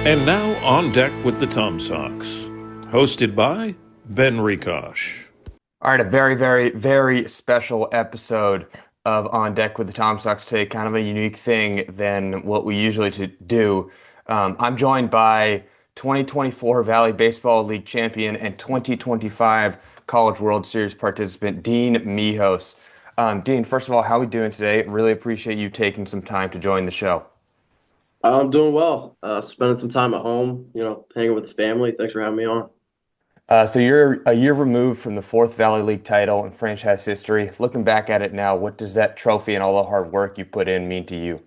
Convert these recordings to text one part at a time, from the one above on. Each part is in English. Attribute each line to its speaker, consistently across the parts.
Speaker 1: And now on deck with the Tom Sox, hosted by Ben Rekosh.
Speaker 2: All right, a very, very, very special episode of On Deck with the Tom Sox today. Kind of a unique thing than what we usually do. I'm joined by 2024 Valley Baseball League champion and 2025 College World Series participant, Dean Mihos. Dean, first of all, how are we doing today? Really appreciate you taking some time to join the show.
Speaker 3: I'm doing well. Spending some time at home, hanging with the family. Thanks for having me on.
Speaker 2: So you're a year removed from the fourth Valley League title in franchise history. Looking back at it now, what does that trophy and all the hard work you put in mean to you?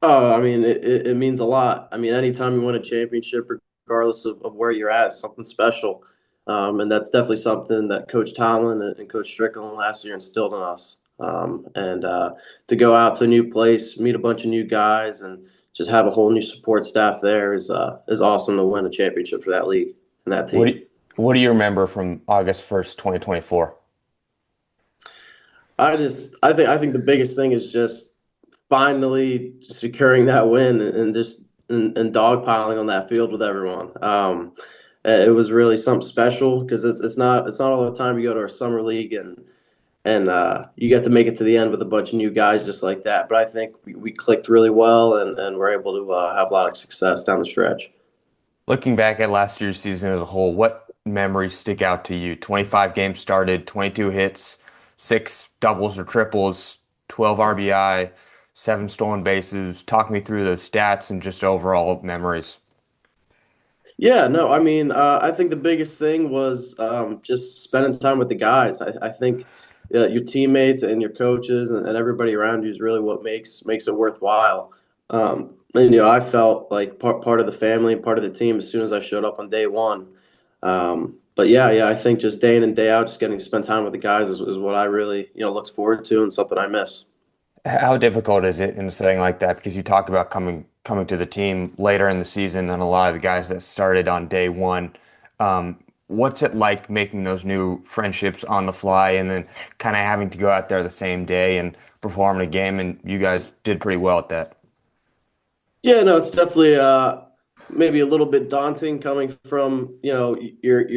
Speaker 3: Oh, I mean, it means a lot. I mean, anytime you win a championship, regardless of where you're at, it's something special. And that's definitely something that Coach Tomlin and Coach Strickland last year instilled in us. And to go out to a new place, meet a bunch of new guys, and just have a whole new support staff there is awesome to win a championship for that league and that
Speaker 2: What
Speaker 3: team.
Speaker 2: do you, what do you remember from August 1st, 2024?
Speaker 3: I think the biggest thing is just finally securing that win and just and dogpiling on that field with everyone. It was really something special because it's not all the time you go to a summer league and you get to make it to the end with a bunch of new guys just like that. But I think we clicked really well and we're able to have a lot of success down the stretch.
Speaker 2: Looking back at last year's season as a whole, what memories stick out to you? 25 games started, 22 hits, six doubles or triples, 12 RBI, seven stolen bases. Talk me through those stats and just overall memories.
Speaker 3: Yeah, no, I mean, I think the biggest thing was just spending time with the guys. I think your teammates and your coaches and everybody around you is really what makes it worthwhile. And I felt like part of the family and part of the team as soon as I showed up on day one. But yeah, I think just day in and day out, just getting to spend time with the guys is what I really look forward to and something I miss.
Speaker 2: How difficult is it in a setting like that? Because you talk about coming to the team later in the season than a lot of the guys that started on day one. What's it like making those new friendships on the fly and then kind of having to go out there the same day and perform in a game? And you guys did pretty well at that.
Speaker 3: Yeah, no, it's definitely maybe a little bit daunting coming from, your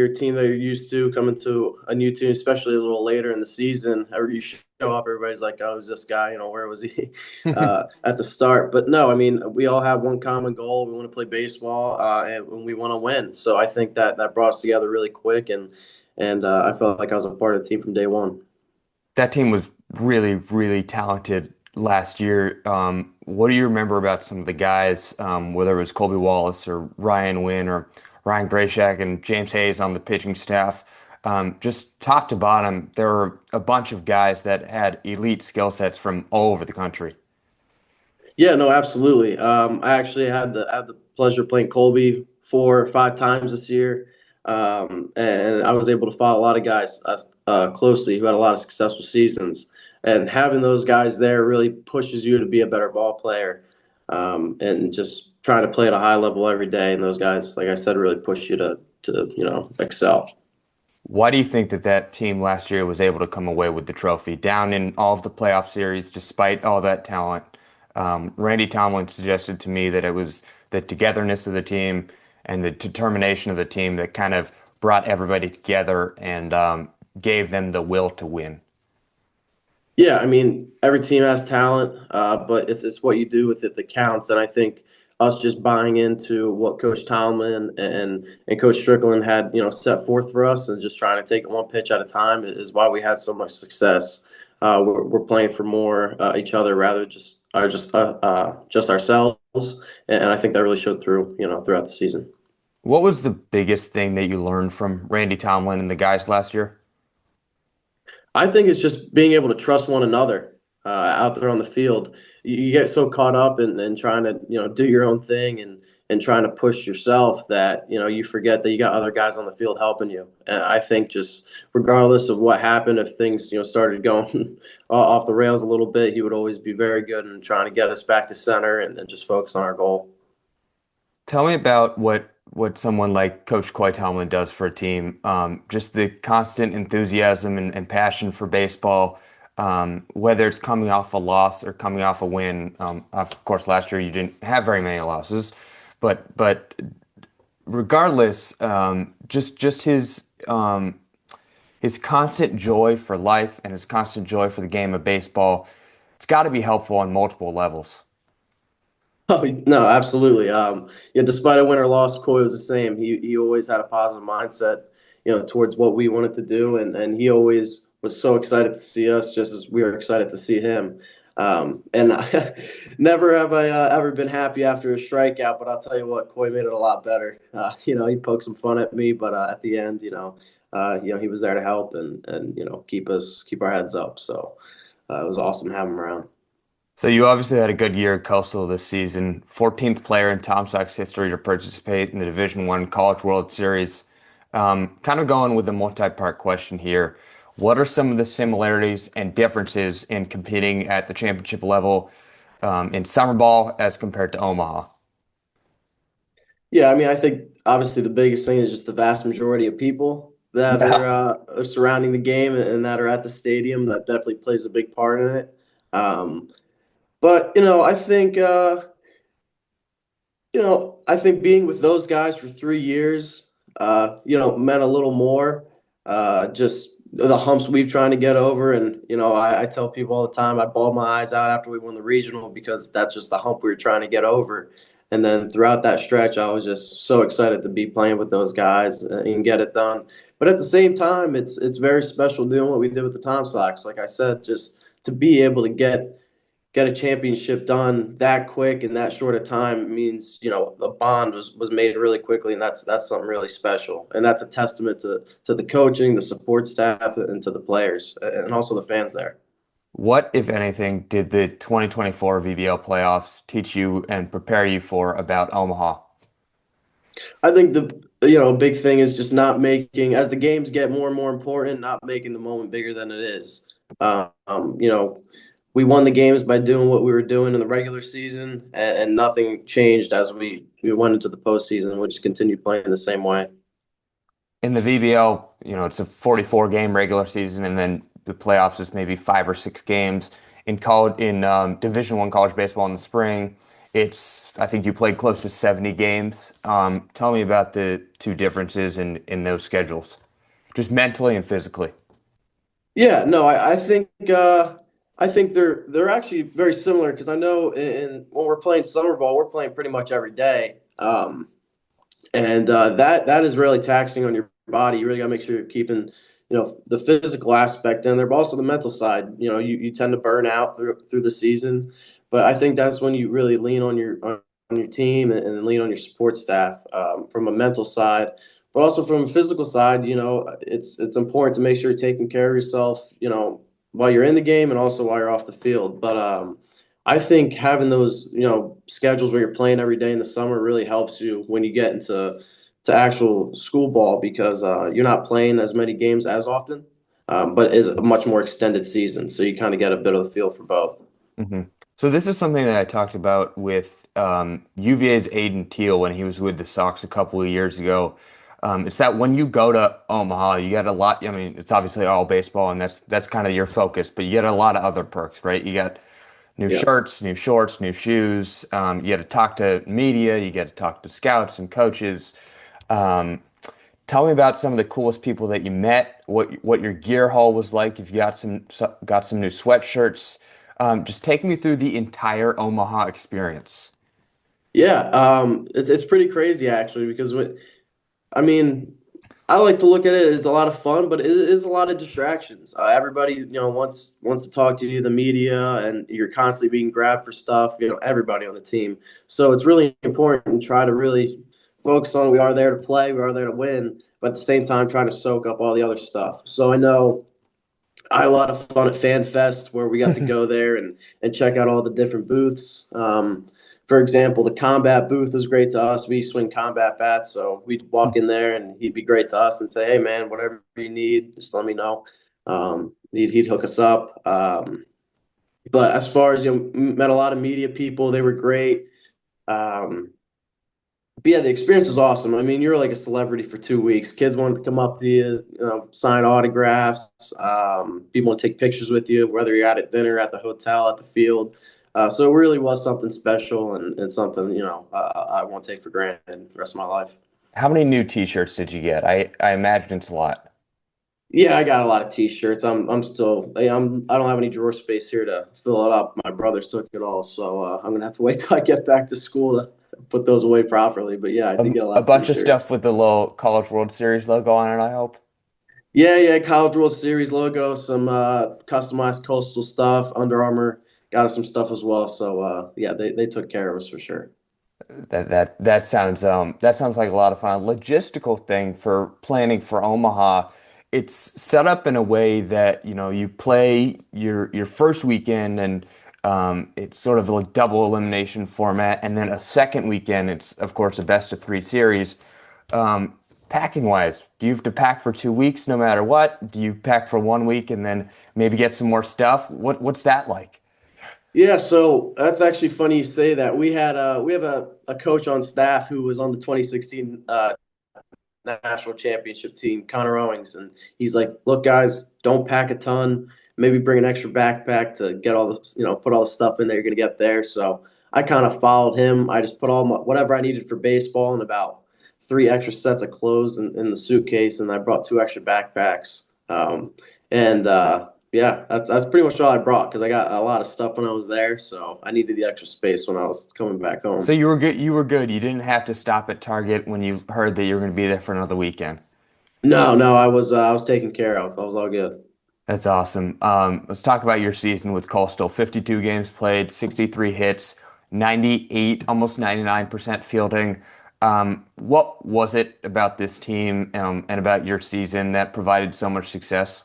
Speaker 3: team that you're used to coming to a new team, especially a little later in the season. Or you show up, everybody's like, "Oh, who's this guy? Where was he at the start?" But no, I mean, we all have one common goal. We want to play baseball, and we want to win. So I think that brought us together really quick, and I felt like I was a part of the team from day one.
Speaker 2: That team was really, really talented last year. What do you remember about some of the guys, whether it was Colby Wallace or Ryan Wynn or Ryan Grayshak and James Hayes on the pitching staff? Just top to bottom, there were a bunch of guys that had elite skill sets from all over the country.
Speaker 3: Yeah, no, absolutely. I actually had the pleasure of playing Colby 4 or 5 times this year, and I was able to follow a lot of guys closely who had a lot of successful seasons. And having those guys there really pushes you to be a better ball player, and just trying to play at a high level every day. And those guys, like I said, really push you to excel.
Speaker 2: Why do you think that that team last year was able to come away with the trophy down in all of the playoff series despite all that talent? Randy Tomlin suggested to me that it was the togetherness of the team and the determination of the team that kind of brought everybody together and gave them the will to win.
Speaker 3: Yeah, I mean, every team has talent, but it's what you do with it that counts. And I think us just buying into what Coach Tomlin and Coach Strickland had, set forth for us, and just trying to take it one pitch at a time is why we had so much success. We're playing for more each other rather just ourselves, and I think that really showed through, throughout the season.
Speaker 2: What was the biggest thing that you learned from Randy Tomlin and the guys last year?
Speaker 3: I think it's just being able to trust one another out there on the field. You get so caught up in trying to do your own thing and trying to push yourself that you forget that you got other guys on the field helping you. And I think just regardless of what happened, if things started going off the rails a little bit, he would always be very good in trying to get us back to center and just focus on our goal.
Speaker 2: Tell me about what someone like Coach Coy Tomlin does for a team. Just the constant enthusiasm and passion for baseball, whether it's coming off a loss or coming off a win. Of course, last year you didn't have very many losses, but regardless, just his constant joy for life and his constant joy for the game of baseball, it's got to be helpful on multiple levels.
Speaker 3: Oh no, absolutely. Yeah, despite a win or loss, Coy was the same. He always had a positive mindset, towards what we wanted to do, and he always was so excited to see us, just as we were excited to see him. And never have I ever been happy after a strikeout, but I'll tell you what, Coy made it a lot better. He poked some fun at me, but at the end, he was there to help and keep our heads up. So it was awesome having him around.
Speaker 2: So you obviously had a good year at Coastal this season, 14th player in Tom Sox history to participate in the Division I College World Series. Kind of going with a multi-part question here. What are some of the similarities and differences in competing at the championship level in summer ball as compared to Omaha?
Speaker 3: Yeah, I mean, I think obviously the biggest thing is just the vast majority of people that
Speaker 2: Yeah.
Speaker 3: are surrounding the game and that are at the stadium. That definitely plays a big part in it. But I think I think being with those guys for 3 years, meant a little more. Just the humps we've trying to get over, and I tell people all the time, I bawled my eyes out after we won the regional because that's just the hump we were trying to get over. And then throughout that stretch, I was just so excited to be playing with those guys and get it done. But at the same time, it's very special doing what we did with the Tom Sox. Like I said, just to be able to get a championship done that quick in that short of time means the bond was made really quickly, and that's something really special, and that's a testament to the coaching, the support staff, and to the players and also the fans there.
Speaker 2: What, if anything, did the 2024 VBL playoffs teach you and prepare you for about Omaha?
Speaker 3: I think the big thing is just not making, as the games get more and more important, not making the moment bigger than it is. Um, you know, we won the games by doing what we were doing in the regular season, and nothing changed as we went into the postseason. We just continued playing the same way.
Speaker 2: In the VBL, it's a 44 game regular season, and then the playoffs is maybe 5 or 6 games. In college, in Division I college baseball in the spring, I think you played close to 70 games. Tell me about the two differences in those schedules, just mentally and physically.
Speaker 3: Yeah, no, I think they're actually very similar because I know when we're playing summer ball, we're playing pretty much every day, and that is really taxing on your body. You really got to make sure you're keeping the physical aspect in there, but also the mental side. You tend to burn out through the season, but I think that's when you really lean on your team and lean on your support staff from a mental side. But also from a physical side, it's important to make sure you're taking care of yourself, while you're in the game and also while you're off the field. But I think having those, schedules where you're playing every day in the summer really helps you when you get into actual school ball because you're not playing as many games as often, but it's a much more extended season. So you kind of get a bit of a feel for both.
Speaker 2: hmm So this is something that I talked about with UVA's Aiden Teal when he was with the Sox a couple of years ago. It's that when you go to Omaha, you get a lot. I mean, it's obviously all baseball, and that's kind of your focus, but you get a lot of other perks, right? You got new
Speaker 3: Yeah.
Speaker 2: shirts, new shorts, new shoes. You get to talk to media, you get to talk to scouts and coaches. Um, Tell me about some of the coolest people that you met, what your gear haul was like, if you got some new sweatshirts. Just take me through the entire Omaha experience.
Speaker 3: Yeah, it's pretty crazy actually because I mean, I like to look at it as a lot of fun, but it is a lot of distractions. Everybody, wants to talk to you, the media, and you're constantly being grabbed for stuff. Everybody on the team. So it's really important to try to really focus on we are there to play, we are there to win, but at the same time trying to soak up all the other stuff. So I know I had a lot of fun at Fan Fest where we got to go there and check out all the different booths. For example, the combat booth was great to us. We swing combat bats, so we'd walk in there and he'd be great to us and say, "Hey, man, whatever you need, just let me know." He'd hook us up. But as far as met a lot of media people, they were great. Um, but yeah, the experience was awesome. I mean, you're like a celebrity for 2 weeks. Kids wanted to come up to you, sign autographs. People want to take pictures with you, whether you're out at dinner, at the hotel, at the field. So it really was something special and something, I won't take for granted the rest of my life.
Speaker 2: How many new t-shirts did you get? I imagine it's a lot.
Speaker 3: Yeah, I got a lot of t-shirts. I don't have any drawer space here to fill it up. My brothers took it all, so I'm gonna have to wait till I get back to school to put those away properly. But yeah, I did get a
Speaker 2: A
Speaker 3: lot of
Speaker 2: bunch of
Speaker 3: t-shirts.
Speaker 2: stuff with the little College World Series logo on it, I hope.
Speaker 3: Yeah, yeah, College World Series logo, some customized Coastal stuff, Under Armour got us some stuff as well. So yeah, they took care of us for sure.
Speaker 2: That sounds like a lot of fun. Logistical thing for planning for Omaha. It's set up in a way that, you play your first weekend and it's sort of a double elimination format, and then a second weekend, it's of course a best of three series. Packing wise, do you have to pack for 2 weeks no matter what? Do you pack for 1 week and then maybe get some more stuff? What's that like?
Speaker 3: Yeah, so that's actually funny you say that. We have a coach on staff who was on the 2016 national championship team, Connor Owings, and he's like, "Look, guys, don't pack a ton. Maybe bring an extra backpack to get all this, put all the stuff in that you're gonna get there." So I kind of followed him. I just put all my whatever I needed for baseball and about three extra sets of clothes in the suitcase, and I brought two extra backpacks. And Yeah, that's pretty much all I brought because I got a lot of stuff when I was there, so I needed the extra space when I was coming back
Speaker 2: So
Speaker 3: home.
Speaker 2: you were good. You were good. You didn't have to stop at Target when you heard that you were going to be there for another weekend.
Speaker 3: No, no, I was taken care of. I was all good.
Speaker 2: That's awesome. Let's talk about your season with Coastal. 52 games played, 63 hits, 98, almost 99% fielding. What was it about this team and about your season that provided so much success?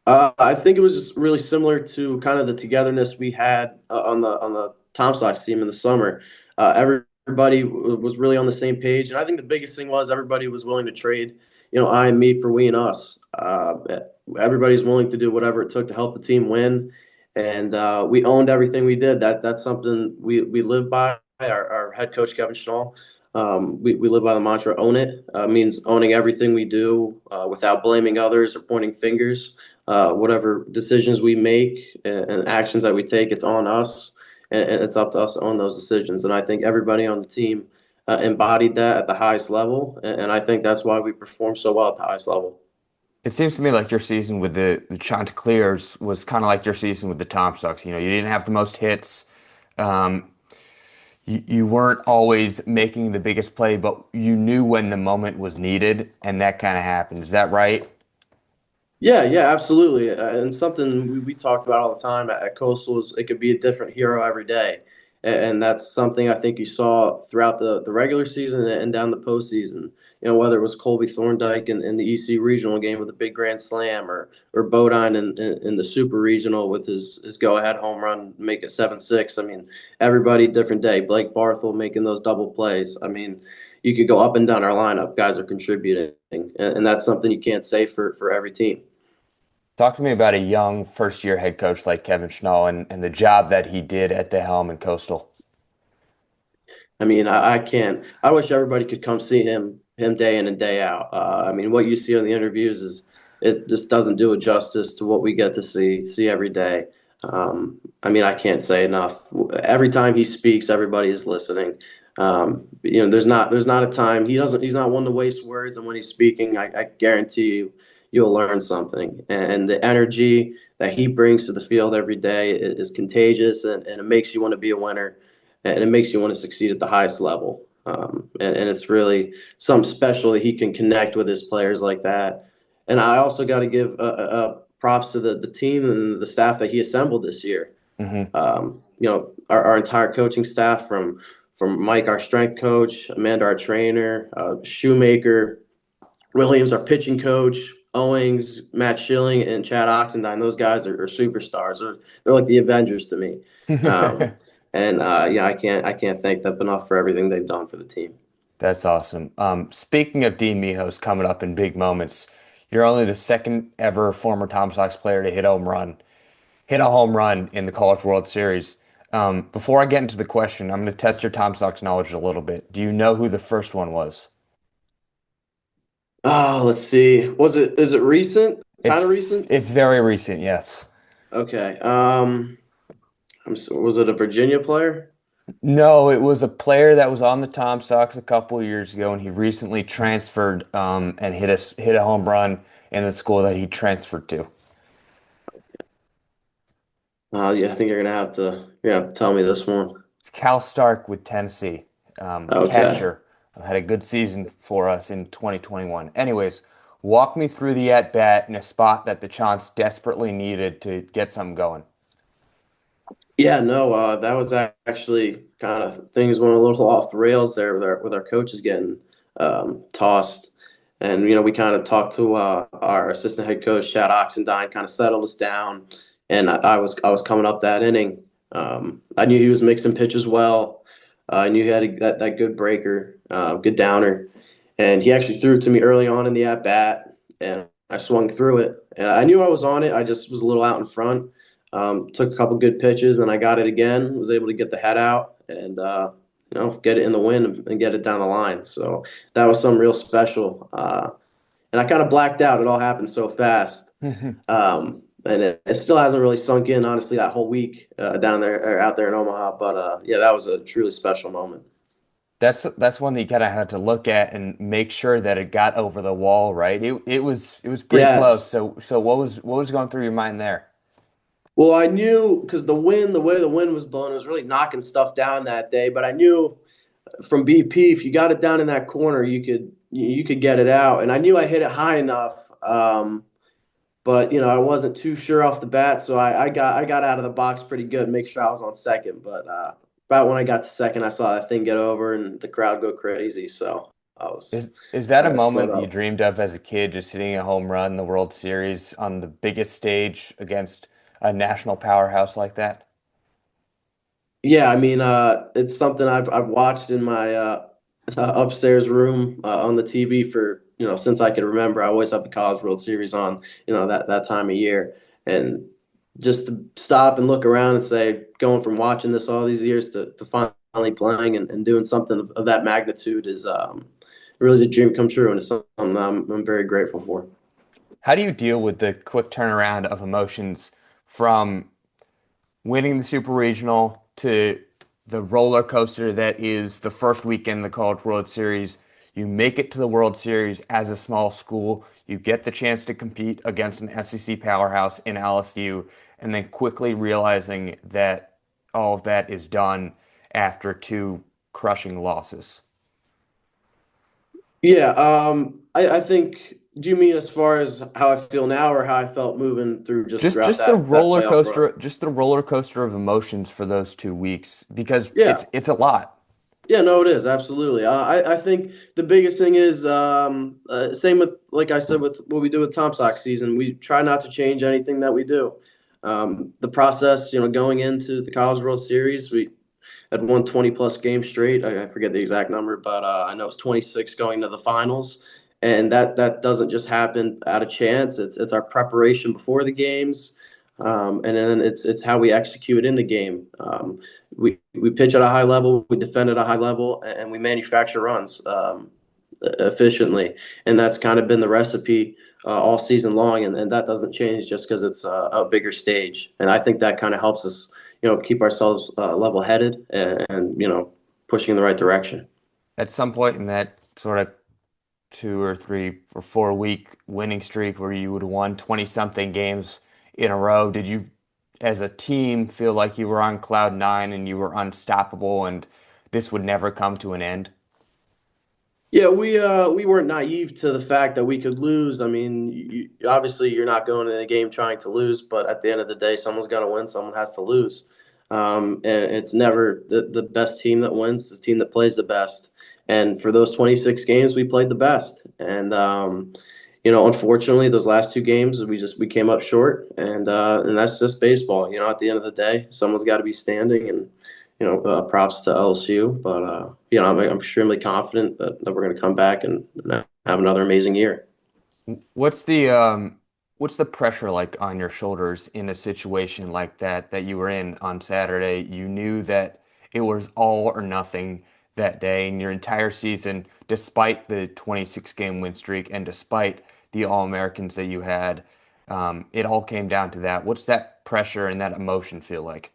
Speaker 3: I think it was just really similar to kind of the togetherness we had on the Tom Sox team in the summer. Everybody was really on the same page, and I think the biggest thing was everybody was willing to trade, I and me for we and us. Everybody's willing to do whatever it took to help the team win, and we owned everything we did. That's something we live by. Our head coach Kevin Schnall. We live by the mantra "own it." Means owning everything we do without blaming others or pointing fingers. Whatever decisions we make and actions that we take, it's on us, and it's up to us to own those decisions. And I think everybody on the team embodied that at the highest level, and I think that's why we perform so well at the highest level.
Speaker 2: It seems to me like your season with the Chanticleers was kind of like your season with the Tom Sox. You didn't have the most hits. Um, you weren't always making the biggest play, but you knew when the moment was needed, and that kind of happened. Is that right?
Speaker 3: Yeah, yeah, absolutely. And something we talked about all the time at Coastal is it could be a different hero every day. And that's something I think you saw throughout the regular season and down the postseason. Whether it was Colby Thorndike in the EC regional game with a big grand slam or Bodine in the super regional with his go-ahead home run, make it 7-6. I mean, everybody different day. Blake Barthel making those double plays. I mean, you could go up and down our lineup. Guys are contributing. And that's something you can't say for every team.
Speaker 2: Talk to me about a young first year head coach like Kevin Schnall and the job that he did at the helm in Coastal.
Speaker 3: I mean, I can't. I wish everybody could come see him day in and day out. I mean, what you see on the interviews is it just doesn't do it justice to what we get to see every day. I mean, I can't say enough. Every time he speaks, everybody is listening. There's not a time he's not one to waste words, and when he's speaking, I guarantee you'll learn something. And the energy that he brings to the field every day is contagious, and it makes you want to be a winner and it makes you want to succeed at the highest level. And it's really something special that he can connect with his players like that. And I also got to give props to the team and the staff that he assembled this year.
Speaker 2: Hmm.
Speaker 3: Our entire coaching staff from Mike, our strength coach, Amanda, our trainer, Shoemaker, Williams, our pitching coach, Owings, Matt Schilling, and Chad Oxendine. Those guys are superstars. They're like the Avengers to me. Um, and Yeah, I can't thank them enough for everything they've done for the team.
Speaker 2: That's awesome. Speaking of Dean Mihos coming up in big moments, you're only the second ever former Tom Sox player to hit a home run in the College World Series. Before I get into the question, I'm going to test your Tom Sox knowledge a little bit. Do you know who the first one was?
Speaker 3: Oh, let's see. Is it recent? Kind of
Speaker 2: It's
Speaker 3: recent?
Speaker 2: it's very recent, yes.
Speaker 3: Okay. Was it a Virginia player?
Speaker 2: No, it was a player that was on the Tom Sox a couple of years ago, and he recently transferred and hit a home run in the school that he transferred to.
Speaker 3: Yeah, I think you're gonna have to tell me this one.
Speaker 2: It's Cal Stark with Tennessee,
Speaker 3: Okay.
Speaker 2: catcher. Had a good season for us in 2021. Anyways, walk me through the at bat in a spot that the Chants desperately needed to get something going.
Speaker 3: Yeah, no, that was actually kind of things went a little off the rails there with our coaches getting tossed, and we kind of talked to our assistant head coach Chad Oxendine, kind of settled us down, and I was coming up that inning. I knew he was mixing pitches well. I knew he had that good breaker, good downer, and he actually threw it to me early on in the at bat, and I swung through it, and I knew I was on it. I just was a little out in front. Took a couple good pitches, and I got it again. Was able to get the head out and get it in the wind and get it down the line. So that was something real special. And I kind of blacked out. It all happened so fast, and it still hasn't really sunk in. Honestly, that whole week down there or out there in Omaha. But yeah, that was a truly special moment.
Speaker 2: That's one that you kind of had to look at and make sure that it got over the wall, right? It was pretty close.
Speaker 3: Yes.
Speaker 2: So what was going through your mind there?
Speaker 3: Well, I knew because the way the wind was blowing, it was really knocking stuff down that day. But I knew from BP, if you got it down in that corner, you could get it out. And I knew I hit it high enough, but I wasn't too sure off the bat, so I got out of the box pretty good, make sure I was on second. But about when I got to second, I saw that thing get over and the crowd go crazy. So
Speaker 2: Is that a
Speaker 3: I slowed
Speaker 2: moment that you
Speaker 3: up.
Speaker 2: dreamed of as a kid, just hitting a home run in the World Series on the biggest stage against a national powerhouse like that?
Speaker 3: Yeah, I mean, it's something I've watched in my upstairs room on the TV for since I could remember. I always have the College World Series on, that time of year, and just to stop and look around and say, going from watching this all these years to finally playing and doing something of that magnitude is really is a dream come true, and it's something I'm very grateful for.
Speaker 2: How do you deal with the quick turnaround of emotions from winning the Super Regional to the roller coaster that is the first weekend of the College World Series? You make it to the World Series as a small school. You get the chance to compete against an SEC powerhouse in LSU, and then quickly realizing that all of that is done after two crushing losses.
Speaker 3: Yeah, I think. Do you mean as far as how I feel now, or how I felt moving through just
Speaker 2: Just
Speaker 3: throughout
Speaker 2: just the
Speaker 3: that
Speaker 2: roller
Speaker 3: playoff run?
Speaker 2: coaster, just the roller coaster of emotions for those 2 weeks because it's
Speaker 3: Yeah,
Speaker 2: it's a lot.
Speaker 3: yeah, no, it is absolutely. I think the biggest thing is same with like I said with what we do with Tom Sox season. We try not to change anything that we do. The process, going into the College World Series, we had won 20 plus games straight. I forget the exact number, but I know it's 26 going to the finals. And that doesn't just happen out of chance. It's our preparation before the games, and then it's how we execute in the game. We pitch at a high level, we defend at a high level, and we manufacture runs efficiently. And that's kind of been the recipe all season long, and that doesn't change just because it's a bigger stage. And I think that kind of helps us keep ourselves level-headed and pushing in the right direction.
Speaker 2: At some point in that sort of 2 or 3 or 4 week winning streak where you would have won 20 something games in a row, did you, as a team, feel like you were on cloud nine and you were unstoppable and this would never come to an end?
Speaker 3: Yeah, we weren't naive to the fact that we could lose. I mean, obviously you're not going in a game trying to lose, but at the end of the day, someone's got to win, someone has to lose. And it's never the best team that wins, the team that plays the best. And for those 26 games, we played the best. And unfortunately, those last two games, we came up short, and that's just baseball. At the end of the day, someone's got to be standing, and props to LSU. But I'm extremely confident that we're going to come back and have another amazing year.
Speaker 2: What's the pressure like on your shoulders in a situation like that you were in on Saturday? You knew that it was all or nothing that day and your entire season, despite the 26 game win streak and despite the All-Americans that you had, it all came down to that. What's that pressure and that emotion feel like?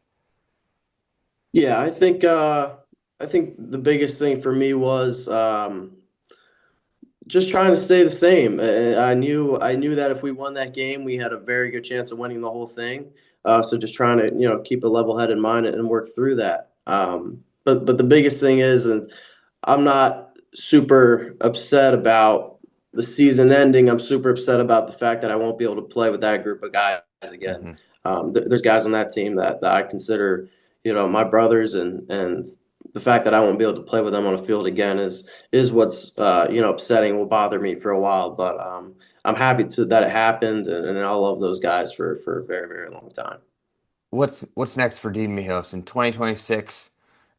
Speaker 3: Yeah, I think the biggest thing for me was just trying to stay the same. I knew that if we won that game, we had a very good chance of winning the whole thing. So just trying to keep a level-headed mind and work through that. But the biggest thing is I'm not super upset about the season ending. I'm super upset about the fact that I won't be able to play with that group of guys again.
Speaker 2: Hmm.
Speaker 3: There's guys on that team that I consider, my brothers, and the fact that I won't be able to play with them on a field again is what's upsetting. Will bother me for a while, but I'm happy that it happened, and I'll love those guys for a very, very long time.
Speaker 2: What's next for Dean Mihos in 2026?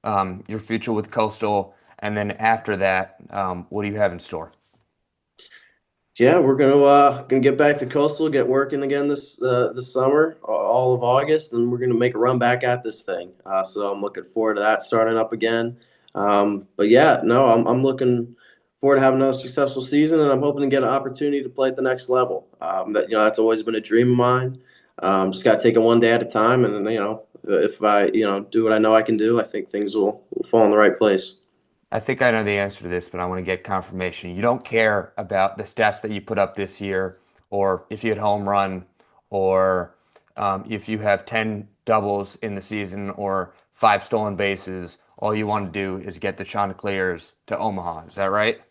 Speaker 2: Your future with Coastal, and then after that, what do you have in store?
Speaker 3: Yeah, we're gonna get back to Coastal, get working again this summer, all of August, and we're gonna make a run back at this thing. So I'm looking forward to that starting up again. But yeah, no, I'm looking forward to having another successful season, and I'm hoping to get an opportunity to play at the next level. That's always been a dream of mine. Just got to take it one day at a time, and if I do what I know I can do, I think things will fall in the right place.
Speaker 2: I think I know the answer to this, but I want to get confirmation. You don't care about the stats that you put up this year, or if you had home run, or if you have 10 doubles in the season, or 5 stolen bases. All you want to do is get the Chanticleers to Omaha. Is that right?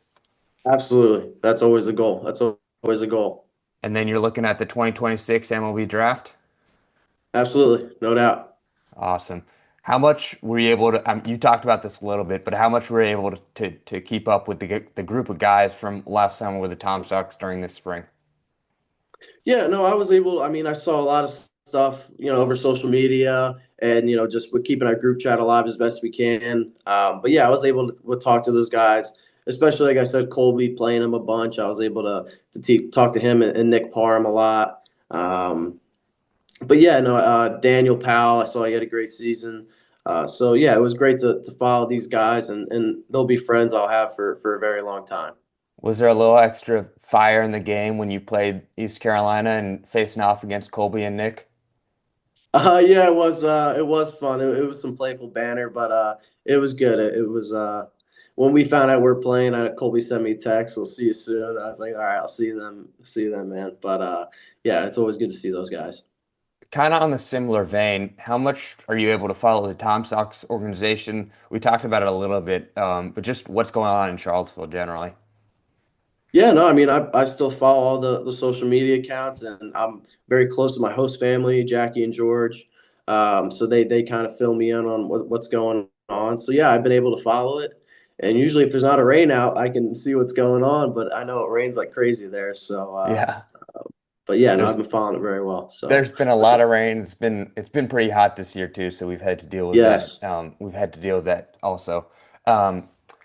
Speaker 3: Absolutely, that's always the goal. That's always the goal.
Speaker 2: And then you're looking at the 2026 MLB draft.
Speaker 3: Absolutely, no doubt.
Speaker 2: Awesome. How much were you able to, you talked about this a little bit, but how much were you able to keep up with the group of guys from last summer with the Tom Sox during this spring?
Speaker 3: Yeah, no, I was able. I mean, I saw a lot of stuff, over social media, and just we're keeping our group chat alive as best we can. But yeah, I was able to talk to those guys, especially like I said, Colby playing him a bunch. I was able to talk to him and Nick Parham a lot. But yeah, no, Daniel Powell, I saw he had a great season. So yeah, it was great to follow these guys, and they'll be friends I'll have for a very long time.
Speaker 2: Was there a little extra fire in the game when you played East Carolina and facing off against Colby and Nick?
Speaker 3: Yeah, it was fun. It was some playful banner, but it was good. It was when we found out we are playing. Colby sent me a text. We'll see you soon. I was like, all right, I'll see you then, man. But yeah, it's always good to see those guys.
Speaker 2: Kind of on the similar vein, how much are you able to follow the Tom Sox organization? We talked about it a little bit, but just what's going on in Charlottesville generally.
Speaker 3: Yeah, no, I mean, I still follow all the social media accounts, and I'm very close to my host family, Jackie and George. So they kind of fill me in on what's going on. So yeah, I've been able to follow it. And usually, if there's not a rain out, I can see what's going on. But I know it rains like crazy there. So,
Speaker 2: Yeah,
Speaker 3: but yeah, no, I've
Speaker 2: there's
Speaker 3: been following it very well. So
Speaker 2: there's been a lot of rain. It's been pretty hot this year too, so we've had to deal with that.
Speaker 3: yes.
Speaker 2: We've had to deal with that also.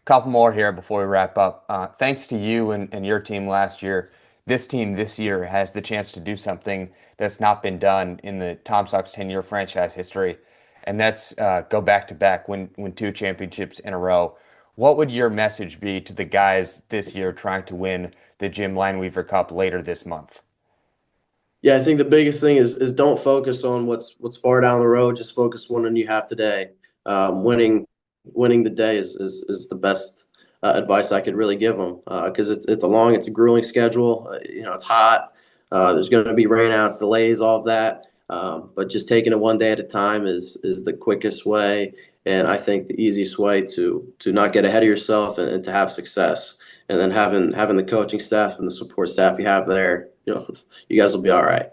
Speaker 2: Couple more here before we wrap up. Thanks to you and your team last year, this team this year has the chance to do something that's not been done in the Tom Sox 10-year franchise history, and that's go back to back, win 2 championships in a row. What would your message be to the guys this year trying to win the Jim Lineweaver Cup later this month?
Speaker 3: Yeah, I think the biggest thing is don't focus on what's far down the road. Just focus on what you have today. Winning the day is the best advice I could really give them, because it's a grueling schedule. It's hot. There's going to be rainouts, delays, all of that. But just taking it one day at a time is the quickest way, and I think the easiest way to not get ahead of yourself, and to have success. And then having the coaching staff and the support staff you have there, you guys will be all right.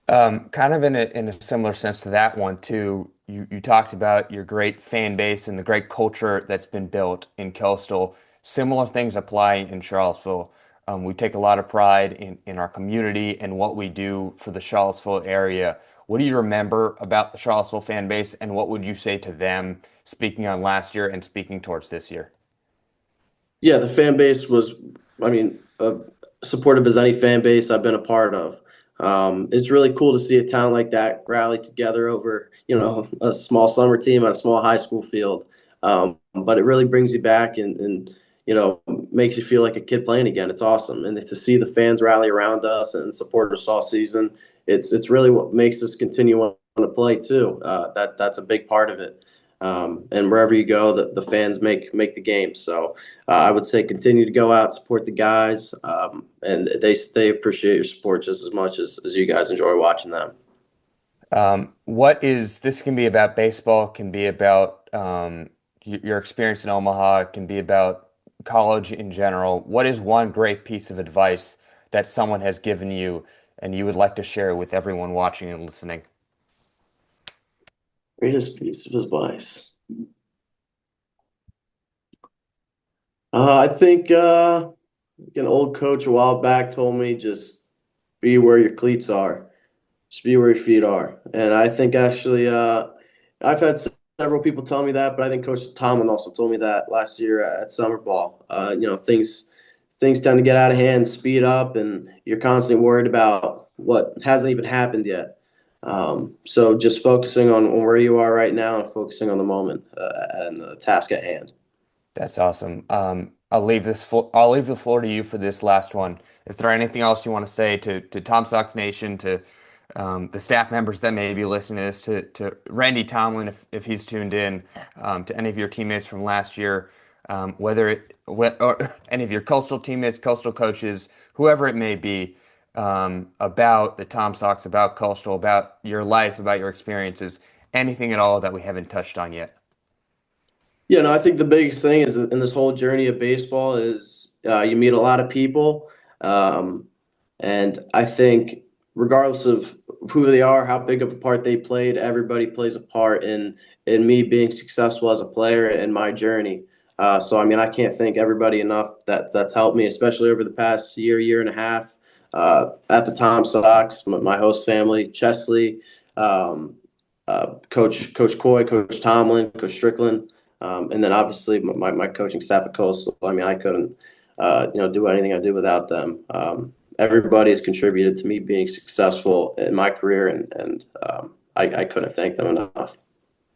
Speaker 2: Kind of in a similar sense to that one too. You talked about your great fan base and the great culture that's been built in Coastal. Similar things apply in Charlottesville. We take a lot of pride in our community and what we do for the Charlottesville area. What do you remember about the Charlottesville fan base, and what would you say to them, speaking on last year and speaking towards this year?
Speaker 3: Yeah, the fan base was, I mean, supportive as any fan base I've been a part of. It's really cool to see a town like that rally together over, a small summer team at a small high school field. But it really brings you back, and makes you feel like a kid playing again. It's awesome, and to see the fans rally around us and support us all season, it's really what makes us continue to play too. That's a big part of it. And wherever you go, the fans make the game. So I would say continue to go out, support the guys, and they appreciate your support just as much as you guys enjoy watching them.
Speaker 2: This can be about baseball, can be about your experience in Omaha, it can be about college in general. What is one great piece of advice that someone has given you and you would like to share with everyone watching and listening?
Speaker 3: Greatest piece of advice. I think an old coach a while back told me just be where your cleats are, just be where your feet are. And I think actually I've had several people tell me that, but I think Coach Tomlin also told me that last year at summer ball. Things tend to get out of hand, speed up, and you're constantly worried about what hasn't even happened yet. So just focusing on where you are right now and focusing on the moment and the task at hand.
Speaker 2: That's awesome. I'll leave the floor to you for this last one. Is there anything else you want to say to Tom Sox Nation, to the staff members that may be listening to this, to Randy Tomlin if he's tuned in, to any of your teammates from last year, or any of your Coastal teammates, Coastal coaches, whoever it may be, about the Tom Sox, about Coastal, about your life, about your experiences, anything at all that we haven't touched on yet?
Speaker 3: Yeah, no, I think the biggest thing is in this whole journey of baseball is you meet a lot of people, and I think regardless of who they are, how big of a part they played, everybody plays a part in me being successful as a player in my journey. So I mean, I can't thank everybody enough that's helped me, especially over the past year and a half at the Tom Sox, my host family, Chesley, Coach Coy, Coach Tomlin, Coach Strickland. And then obviously my coaching staff at Coastal. I mean, I couldn't, do anything I did without them. Everybody has contributed to me being successful in my career, and I couldn't thank them enough.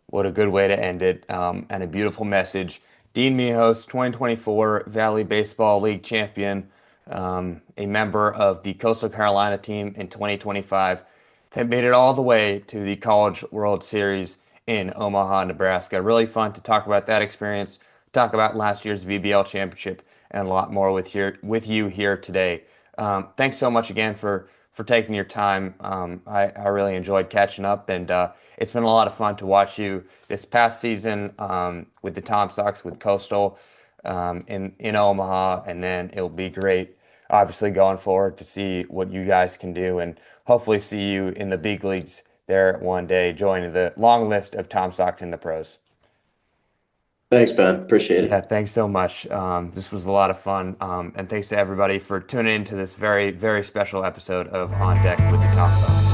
Speaker 2: What a good way to end it, and a beautiful message. Dean Mihos, 2024 Valley Baseball League champion, a member of the Coastal Carolina team in 2025, that made it all the way to the College World Series in Omaha, Nebraska. Really fun to talk about that experience, talk about last year's VBL Championship, and a lot more with you here today. Thanks so much again for taking your time. I really enjoyed catching up, and it's been a lot of fun to watch you this past season with the Tom Sox, with Coastal in Omaha, and then it'll be great, obviously, going forward to see what you guys can do, and hopefully see you in the big leagues there one day, joining the long list of Tom Sox in the pros.
Speaker 3: Thanks, Ben. Appreciate it.
Speaker 2: Yeah, thanks so much. This was a lot of fun. And thanks to everybody for tuning in to this very, very special episode of On Deck with the Tom Sox.